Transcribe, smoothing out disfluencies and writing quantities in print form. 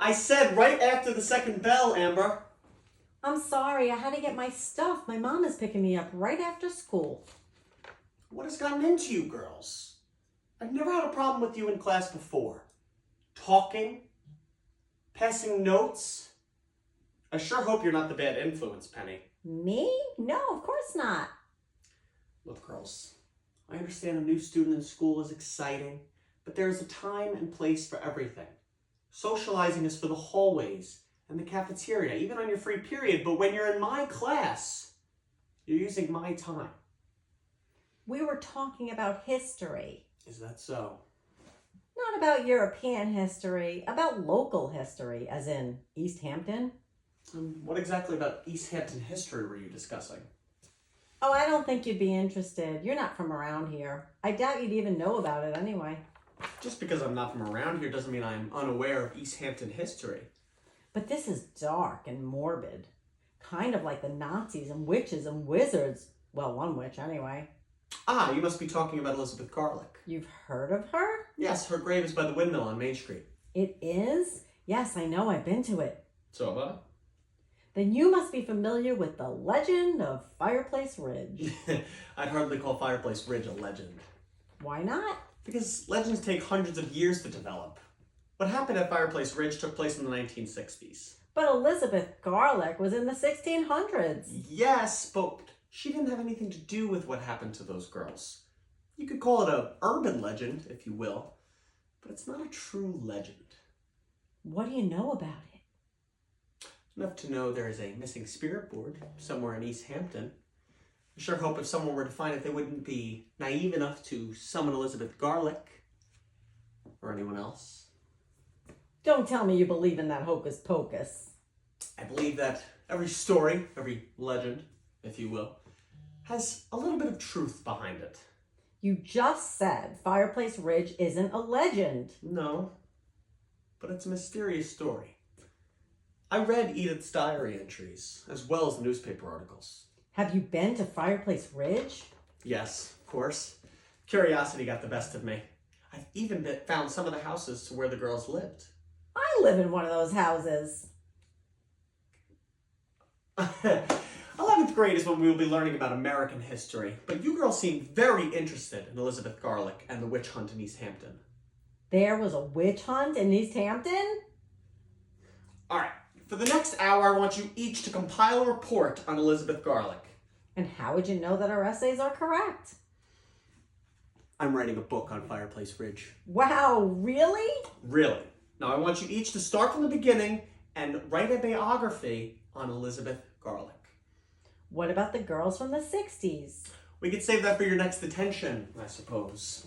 I said right after the second bell, Amber. I'm sorry, I had to get my stuff. My mom is picking me up right after school. What has gotten into you girls? I've never had a problem with you in class before. Talking, passing notes. I sure hope you're not the bad influence, Penny. Me? No, of course not. Look, girls, I understand a new student in school is exciting, but there is a time and place for everything. Socializing is for the hallways and the cafeteria, even on your free period, but when you're in my class, you're using my time. We were talking about history. Is that so? Not about European history, about local history, as in East Hampton. What exactly about East Hampton history were you discussing? Oh, I don't think you'd be interested. You're not from around here. I doubt you'd even know about it anyway. Just because I'm not from around here doesn't mean I'm unaware of East Hampton history. But this is dark and morbid. Kind of like the Nazis and witches and wizards. Well, one witch anyway. Ah, you must be talking about Elizabeth Garlick. You've heard of her? Yes, her grave is by the windmill on Main Street. It is? Yes, I know. I've been to it. So have I. Then you must be familiar with the legend of Fireplace Ridge. I'd hardly call Fireplace Ridge a legend. Why not? Because legends take hundreds of years to develop. What happened at Fireplace Ridge took place in the 1960s. But Elizabeth Garlick was in the 1600s. Yes, but she didn't have anything to do with what happened to those girls. You could call it an urban legend, if you will, but it's not a true legend. What do you know about it? Enough to know there is a missing spirit board somewhere in East Hampton. I sure hope if someone were to find it, they wouldn't be naive enough to summon Elizabeth Garlick or anyone else. Don't tell me you believe in that hocus pocus. I believe that every story, every legend, if you will, has a little bit of truth behind it. You just said Fireplace Ridge isn't a legend. No, but it's a mysterious story. I read Edith's diary entries, as well as the newspaper articles. Have you been to Fireplace Ridge? Yes, of course. Curiosity got the best of me. I've even found some of the houses to where the girls lived. I live in one of those houses. 11th grade is when we will be learning about American history, but you girls seem very interested in Elizabeth Garlick and the witch hunt in East Hampton. There was a witch hunt in East Hampton? All right, for the next hour, I want you each to compile a report on Elizabeth Garlick. And how would you know that our essays are correct? I'm writing a book on Fireplace Ridge. Wow, really? Really. Now, I want you each to start from the beginning and write a biography on Elizabeth Garlick. What about the girls from the 60s? We could save that for your next detention, I suppose.